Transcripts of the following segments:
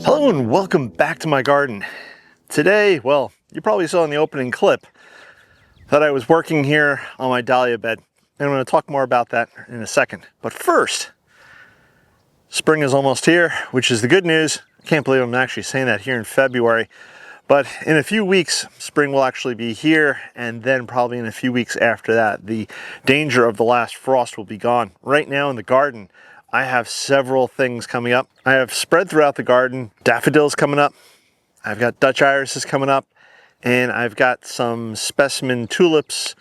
Hello and welcome back to my garden. Today, well, you probably saw in the opening clip that I was working here on my dahlia bed. And I'm going to talk more about that in a second. But first, spring is almost here, which is the good news. I can't believe I'm actually saying that here in February. But in a few weeks, spring will actually be here, and then probably in a few weeks after that, the danger of the last frost will be gone. Right now in the garden, I have several things coming up. I have spread throughout the garden, daffodils coming up, I've got Dutch irises coming up, and I've got some specimen tulips,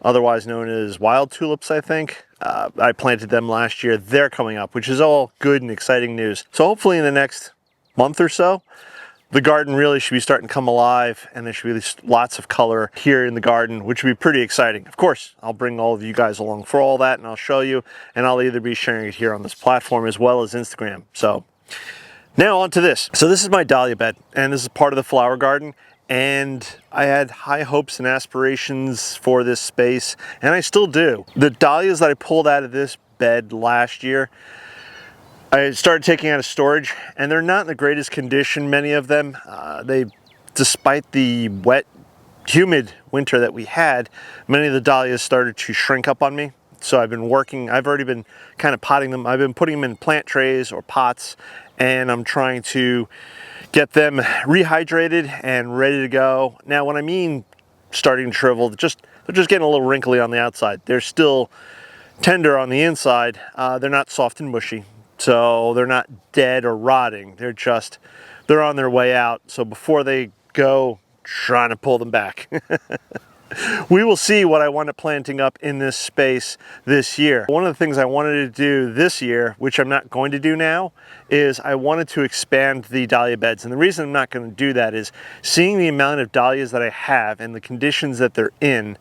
otherwise known as wild tulips, I think. I planted them last year. They're coming up, which is all good and exciting news. So hopefully in the next month or so, the garden really should be starting to come alive, and there should be lots of color here in the garden, which would be pretty exciting. Of course, I'll bring all of you guys along for all that, and I'll show you, and I'll either be sharing it here on this platform as well as Instagram. So now on to this. So this is my dahlia bed, and this is part of the flower garden, and I had high hopes and aspirations for this space, and I still do. The dahlias that I pulled out of this bed last year, I started taking out of storage, and they're not in the greatest condition, many of them. Despite the wet, humid winter that we had, many of the dahlias started to shrink up on me. So I've already been kind of potting them. I've been putting them in plant trays or pots, and I'm trying to get them rehydrated and ready to go. Now, when I mean starting to shrivel, they're just getting a little wrinkly on the outside. They're still tender on the inside. They're not soft and mushy. So they're not dead or rotting. They're on their way out. So before they go, trying to pull them back. We will see what I wind up planting up in this space this year. One of the things I wanted to do this year, which I'm not going to do now, is I wanted to expand the dahlia beds. And the reason I'm not going to do that is seeing the amount of dahlias that I have and the conditions that they're in,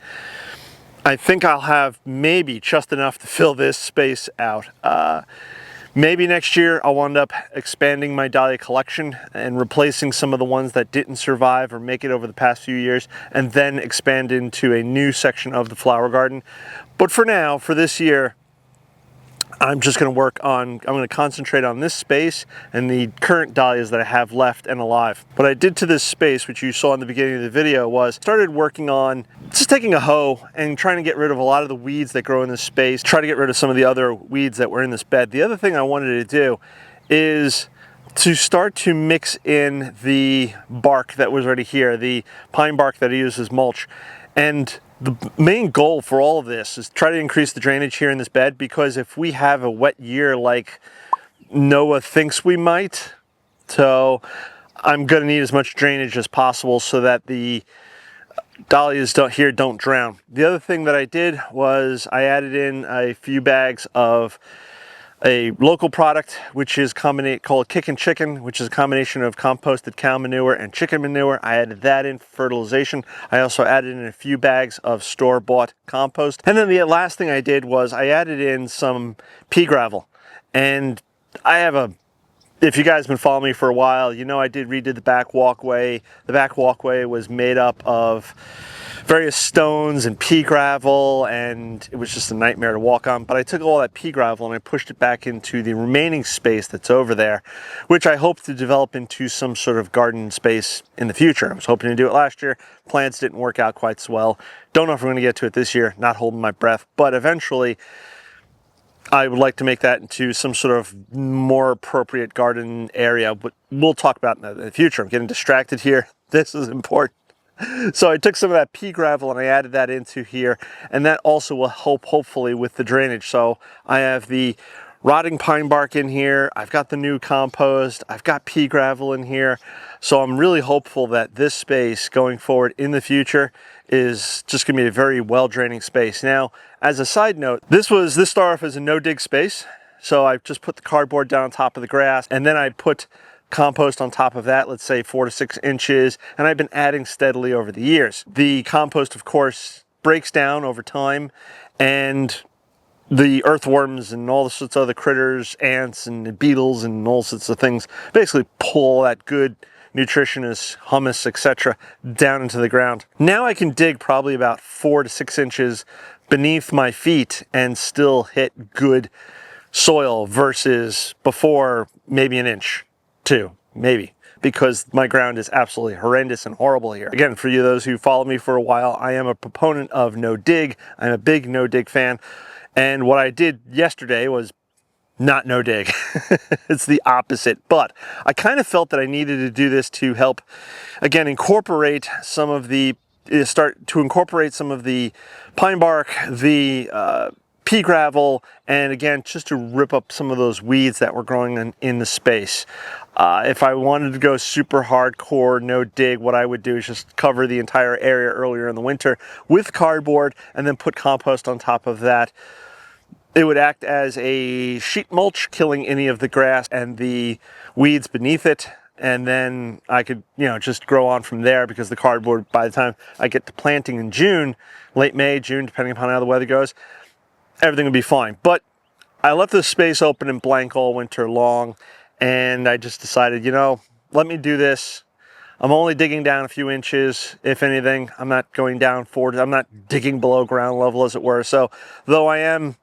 I think I'll have maybe just enough to fill this space out. Maybe next year I'll end up expanding my dahlia collection and replacing some of the ones that didn't survive or make it over the past few years, and then expand into a new section of the flower garden. But for now, for this year, I'm going to concentrate on this space and the current dahlias that I have left and alive. What I did to this space, which you saw in the beginning of the video, was started working on just taking a hoe and trying to get rid of a lot of the weeds that grow in this space, try to get rid of some of the other weeds that were in this bed. The other thing I wanted to do is to start to mix in the bark that was already here, the pine bark that I use as mulch. And the main goal for all of this is try to increase the drainage here in this bed, because if we have a wet year like Noah thinks we might, so I'm going to need as much drainage as possible so that the dahlias don't drown. The other thing that I did was I added in a few bags of a local product, which is called Kickin' Chicken, which is a combination of composted cow manure and chicken manure. I added that in for fertilization. I also added in a few bags of store-bought compost. And then the last thing I did was I added in some pea gravel. And if you guys have been following me for a while, you know I redid the back walkway. The back walkway was made up of various stones and pea gravel, and it was just a nightmare to walk on. But I took all that pea gravel and I pushed it back into the remaining space that's over there, which I hope to develop into some sort of garden space in the future. I was hoping to do it last year. Plants didn't work out quite so well. Don't know if we're going to get to it this year, not holding my breath, but eventually I would like to make that into some sort of more appropriate garden area, but we'll talk about that in the future. I'm getting distracted here. This is important. So I took some of that pea gravel and I added that into here, and that also will help hopefully with the drainage. So I have the rotting pine bark in here, I've got the new compost, I've got pea gravel in here. So I'm really hopeful that this space going forward in the future is just going to be a very well draining space. Now, as a side note, this started off as a no dig space. So I just put the cardboard down on top of the grass, and then I put compost on top of that, let's say 4 to 6 inches, and I've been adding steadily over the years. The compost, of course, breaks down over time, and the earthworms and all sorts of other critters, ants and beetles and all sorts of things, basically pull that good nutritious humus, etc., down into the ground. Now I can dig probably about 4 to 6 inches beneath my feet and still hit good soil versus before maybe an inch, 2. maybe, because my ground is absolutely horrendous and horrible here. Again, for you those who follow me for a while, I am a proponent of no dig. I'm a big no dig fan. And what I did yesterday was not no dig. It's the opposite. But I kind of felt that I needed to do this to help, again, incorporate some of the pine bark, the pea gravel, and again, just to rip up some of those weeds that were growing in the space. If I wanted to go super hardcore, no dig, what I would do is just cover the entire area earlier in the winter with cardboard and then put compost on top of that. It would act as a sheet mulch, killing any of the grass and the weeds beneath it. And then I could, just grow on from there, because the cardboard, by the time I get to planting in June, late May, June, depending upon how the weather goes, everything would be fine. But I left this space open and blank all winter long, and I just decided, let me do this. I'm only digging down a few inches, if anything. I'm not going down forward. I'm not digging below ground level, as it were. So though I am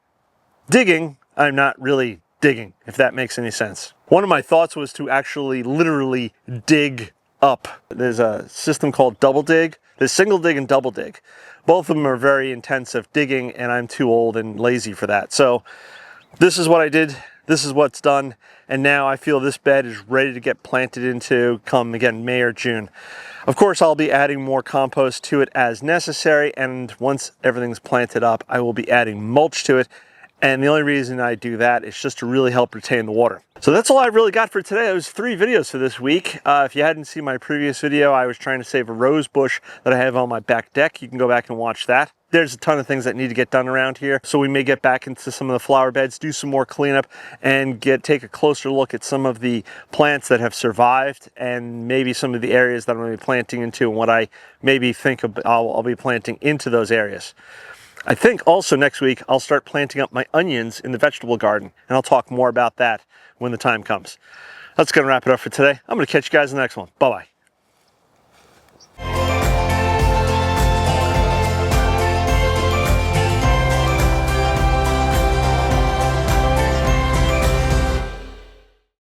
digging, I'm not really digging, if that makes any sense. One of my thoughts was to actually literally dig up. There's a system called double dig. There's single dig and double dig. Both of them are very intensive digging, and I'm too old and lazy for that. So this is what I did. This is what's done. And now I feel this bed is ready to get planted into come, again, May or June. Of course, I'll be adding more compost to it as necessary. And once everything's planted up, I will be adding mulch to it. And the only reason I do that is just to really help retain the water. So that's all I really got for today. It was 3 videos for this week. If you hadn't seen my previous video, I was trying to save a rose bush that I have on my back deck. You can go back and watch that. There's a ton of things that need to get done around here. So we may get back into some of the flower beds, do some more cleanup, and take a closer look at some of the plants that have survived, and maybe some of the areas that I'm going to be planting into, and what I maybe think I'll be planting into those areas. I think also next week I'll start planting up my onions in the vegetable garden, and I'll talk more about that when the time comes. That's going to wrap it up for today. I'm going to catch you guys in the next one. Bye-bye.